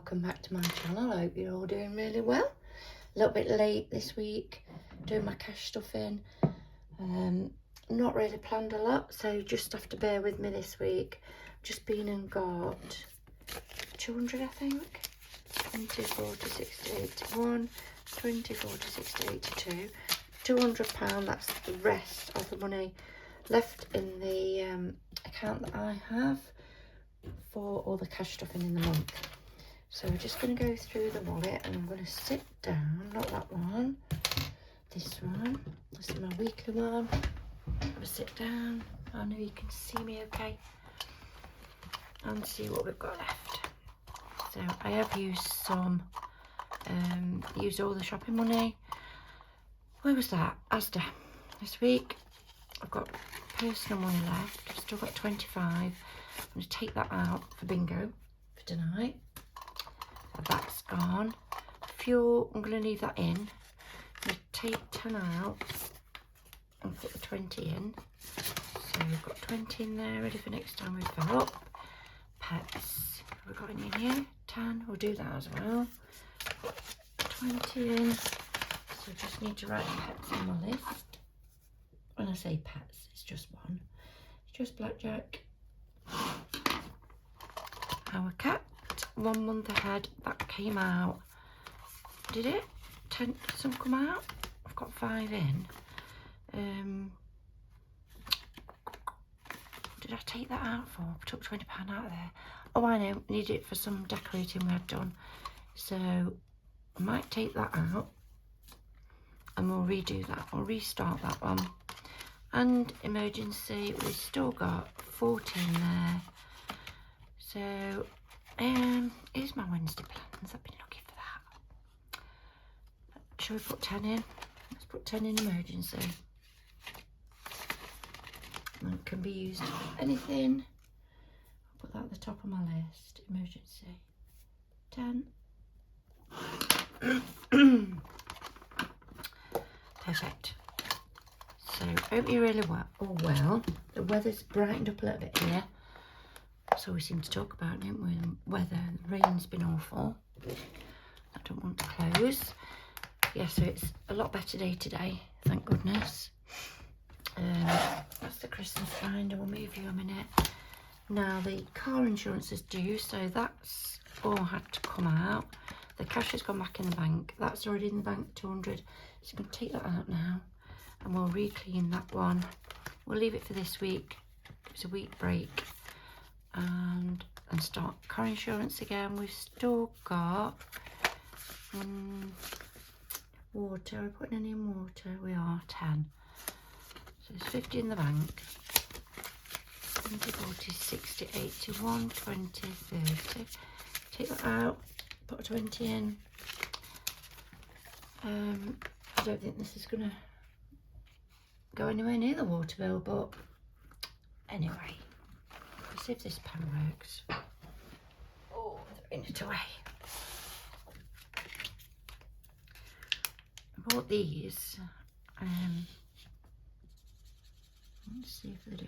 welcome back to my channel. I hope you're all doing really well. A little bit late this week doing my cash stuffing. Not really planned a lot, so just have to bear with me this week. Just been and got 200, I think. 20, 40, 60, 81, 20, 40, 60, 82. £200, that's the rest of the money left in the account that I have for all the cash stuffing in the month. So we're just going to go through the wallet, and I'm going to sit down, not that one, this one, this is my weekly one. I'm going to sit down, I know you can see me okay, and see what we've got left. So I have used some, used all the shopping money. Where was that? Asda. This week I've got personal money left. I've still got 25. I'm going to take that out for bingo for tonight. So that's gone. Fuel, I'm going to leave that in. I'm going to take 10 out and put the 20 in. So we've got 20 in there, ready for next time we fill up. Pets, have we got any in here? 10, we'll do that as well. 20 in. So just need to write pets on my list. When I say pets, it's just one. It's just Blackjack. Our cat, 1 month ahead, that came out. Did it? 10, did some come out? I've got 5 in. What did I take that out for? I took £20 out of there. Oh, I know, needed it for some decorating we had done. So I might take that out and we'll redo that. We'll restart that one. And emergency, we've still got 14 there. So here's my Wednesday plans. I've been looking for that. Shall we put 10 in? Let's put 10 in emergency. That can be used for anything. I'll put that at the top of my list. Emergency. 10. Perfect. So hope you're really well. Oh well, the weather's brightened up a little bit here. So we seem to talk about, don't we? The weather, the rain's been awful. I don't want to close. Yeah, so it's a lot better day today, thank goodness. That's the Christmas binder. We'll move you a minute. Now the car insurance is due, so that's all had to come out. The cash has gone back in the bank. That's already in the bank, 200. So I'm going to take that out now, and we'll re-clean that one. We'll leave it for this week. It's a week break, and start car insurance again. We've still got water. Are we putting any in water? We are 10. So there's 50 in the bank. 20, 40, 60, 81, 20, 30. Take that out. Put a 20 in. I don't think this is going to go anywhere near the water bill, but anyway, let's see if this pen works. Oh, throwing it away. I bought these. Let's see if they do.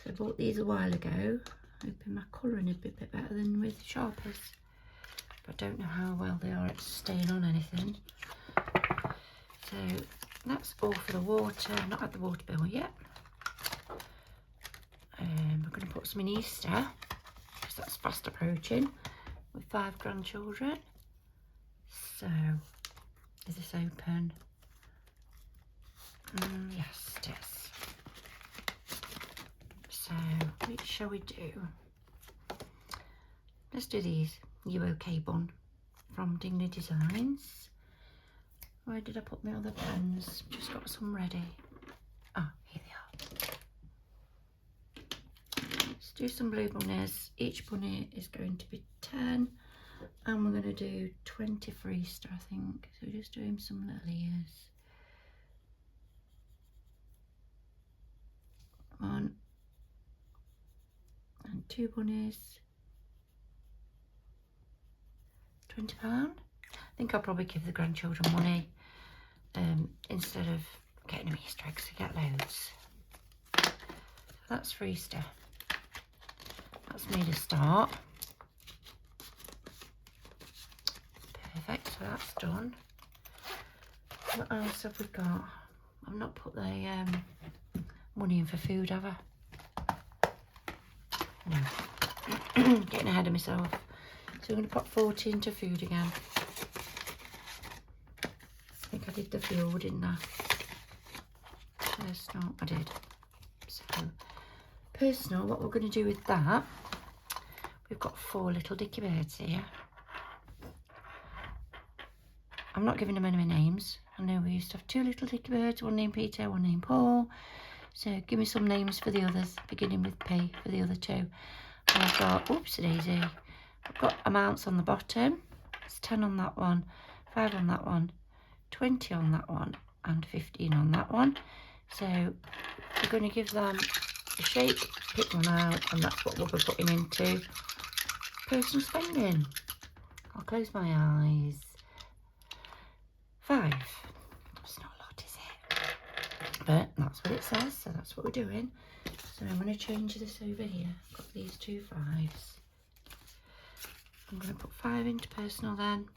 So I bought these a while ago, hoping my colouring would be a bit better than with Sharpies. But I don't know how well they are at staying on anything. So that's all for the water. Not had the water bill yet. We're going to put some in Easter, because that's fast approaching, with 5 grandchildren. So is this open? Yes, it is. So which shall we do? Let's do these. You okay bun from Dingley Designs. Where did I put my other pens? Just got some ready. Ah, here they are. Let's do some blue bunnies. Each bunny is going to be 10, and we're going to do 20 for Easter, I think. So we're just doing some little ears. 1 and 2 bunnies. £20. I think I'll probably give the grandchildren money instead of getting them Easter eggs. To get loads. So that's for Easter. That's made a start. Perfect, so that's done. What else have we got? I've not put the money in for food, have I? No. Getting ahead of myself. So I'm going to put 40 into food again. I think I did the fuel, didn't I? Personal, I did. So, personal, what we're going to do with that, we've got 4 little dickie birds here. I'm not giving them any names. I know we used to have 2 little dickie birds, one named Peter, one named Paul. So give me some names for the others, beginning with P for the other 2. And I've got, oopsie daisy, I've got amounts on the bottom. It's 10 on that one, 5 on that one, 20 on that one, and 15 on that one. So we're going to give them a shape, pick one out, and that's what we'll be putting into personal spending. I'll close my eyes. 5. That's not a lot, is it? But that's what it says, so that's what we're doing. So I'm going to change this over here. I've got these 2 5s. I'm going to put 5 into personal then.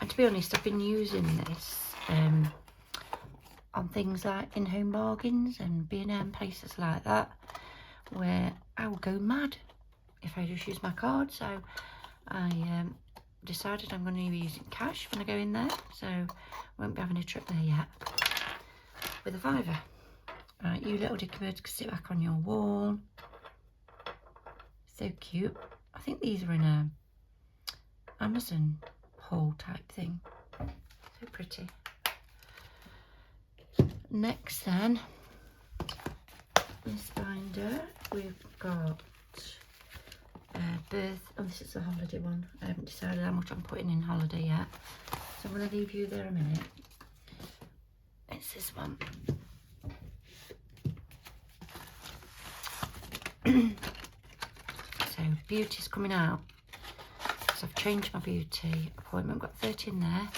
And to be honest, I've been using this on things like in-home bargains and B&M, places like that, where I will go mad if I just use my card. So I decided I'm going to be using cash when I go in there, so I won't be having a trip there yet with a 5er. Right, you little dickie birds can sit back on your wall. So cute. I think these are in a Amazon haul type thing. So pretty. Next then, this binder, we've got birth. Oh, this is the holiday one. I haven't decided how much I'm putting in holiday yet, so I'm going to leave you there a minute. It's this one. So beauty's coming out. So I've changed my beauty appointment. I've got 30 in there.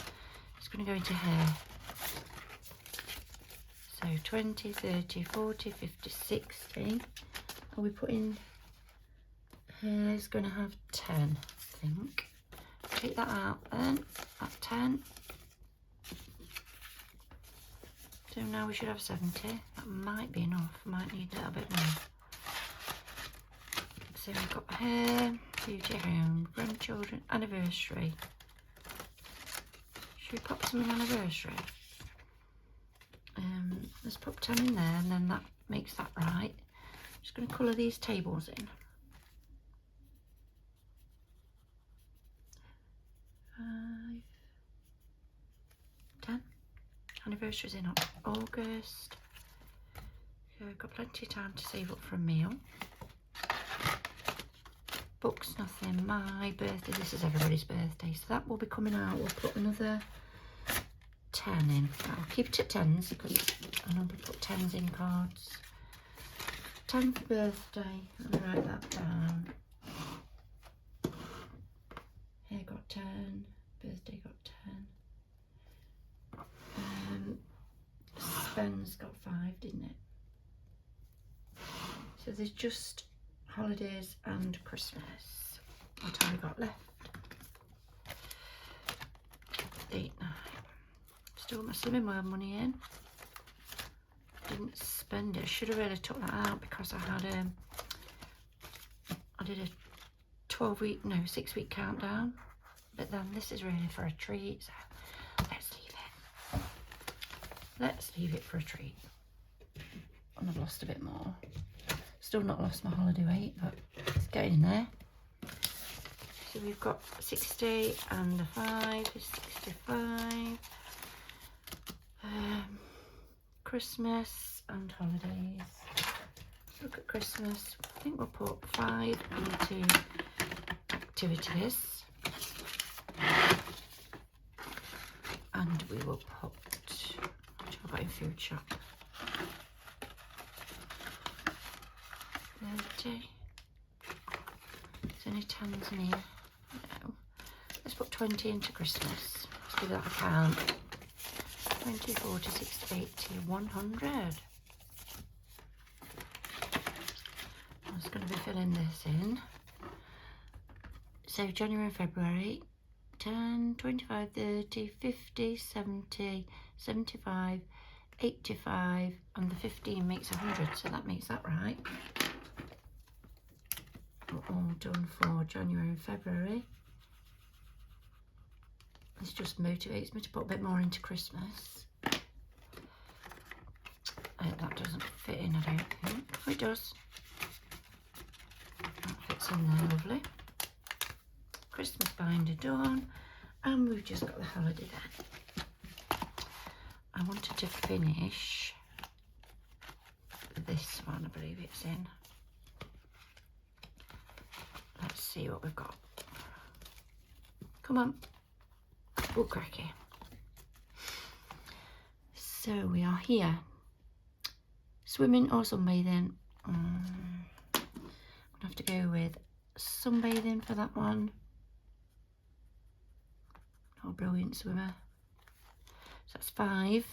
It's going to go into hair. So 20, 30, 40, 50, 60. Are we putting hair's going to have 10, I think. Take that out then, at 10. So now we should have 70. That might be enough, might need a little bit more. So we've got hair, beauty, home, grandchildren, anniversary. Should we pop some in anniversary? Let's pop 10 in there, and then that makes that right. I'm just going to colour these tables in. 5, 10. Anniversary's in August. So I've got plenty of time to save up for a meal. Books, nothing. My birthday, this is everybody's birthday, so that will be coming out. We'll put another 10 in. I'll keep it at 10s because I normally put 10s in cards. 10 for birthday. Let me write that down. Hair got 10. Birthday got 10. Spends got 5, didn't it? So there's just holidays and Christmas. What have we got left? 8, 9. Still my Slimming World money in. Didn't spend it. I should have really took that out because I had I did a 6-week countdown. But then this is really for a treat, so let's leave it. Let's leave it for a treat. And I've lost a bit more. Still not lost my holiday weight, but it's getting there. So we've got 60 and a 5 is 65. Christmas and holidays. Look at Christmas. I think we'll put 5 into activities. And we will put, what have I got in food shop? 30. There's only 10s in here. No. Let's put 20 into Christmas. Let's give that a count. 20, 40, 60, 80, 100. Let's filling this in. So January and February, 10, 25, 30, 50, 70, 75, 85, and the 15 makes 100, so that makes that right. We're all done for January and February. This just motivates me to put a bit more into Christmas. That doesn't fit in, I don't think. Oh, it does. That fits in there, lovely. Christmas binder done, and we've just got the holiday there. I wanted to finish this one, I believe it's in. Let's see what we've got. Come on, we'll crack it. So we are here. Swimming or sunbathing? I'm gonna have to go with sunbathing for that one. Not a brilliant swimmer. So that's 5.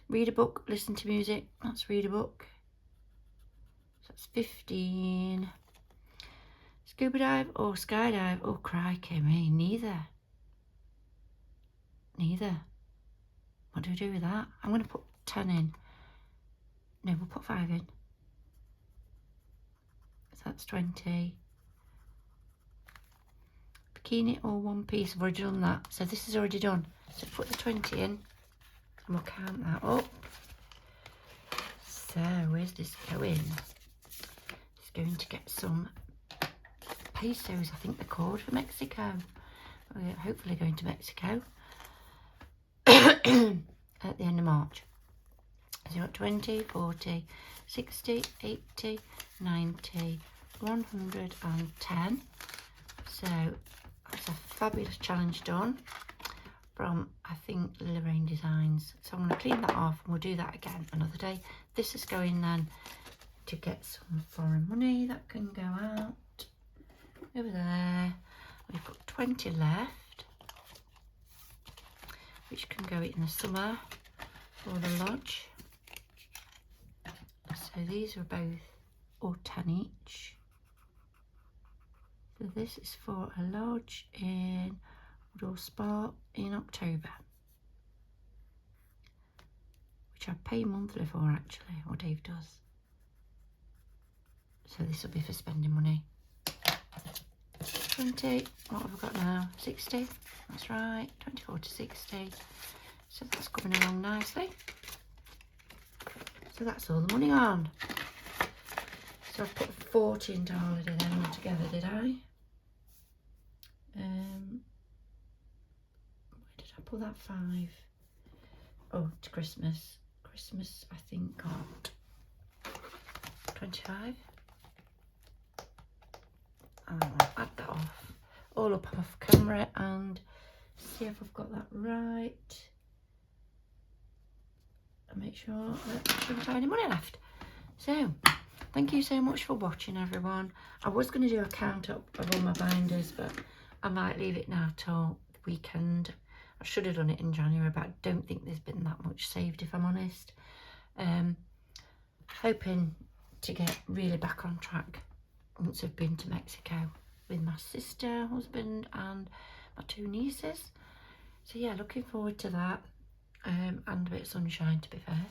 Read a book, listen to music. That's read a book. So that's 15. Scuba dive or skydive? Oh, crikey me, neither. Neither. What do we do with that? I'm going to put 10 in. No, we'll put 5 in. So that's 20. Bikini or one piece, I've already done that. So this is already done. So put the 20 in and we'll count that up. So where's this going? It's going to get some pesos, I think they're called, for Mexico. We're hopefully going to Mexico at the end of March. So you've got 20, 40, 60, 80, 90, 110. So that's a fabulous challenge done from, I think, Lorraine Designs. So I'm going to clean that off and we'll do that again another day. This is going then to get some foreign money that can go out over there. We've got 20 left, which can go in the summer for the lodge. So these are both or 10 each. So this is for a lodge in Woodall Spa in October, which I pay monthly for actually, or Dave does. So this will be for spending money. 20, what have we got now? 60, that's right, 24 to 60. So that's coming along nicely. So that's all the money on. So I've put 40 into holiday then altogether, did I? Where did I put that 5? Oh, to Christmas. Christmas, I think, got 25. And I'll add that off, all up off camera and see if I've got that right. And make sure that I shouldn't have any money left. So, thank you so much for watching, everyone. I was going to do a count up of all my binders, but I might leave it now till the weekend. I should have done it in January, but I don't think there's been that much saved, if I'm honest. Hoping to get really back on track once I've been to Mexico with my sister, husband, and my 2 nieces. So yeah, looking forward to that. And a bit of sunshine, to be fair.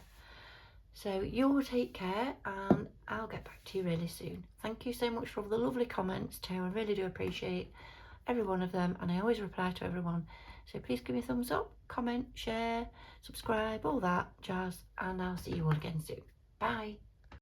So you all take care and I'll get back to you really soon. Thank you so much for all the lovely comments too. I really do appreciate every one of them, and I always reply to everyone. So please give me a thumbs up, comment, share, subscribe, all that jazz, and I'll see you all again soon. Bye.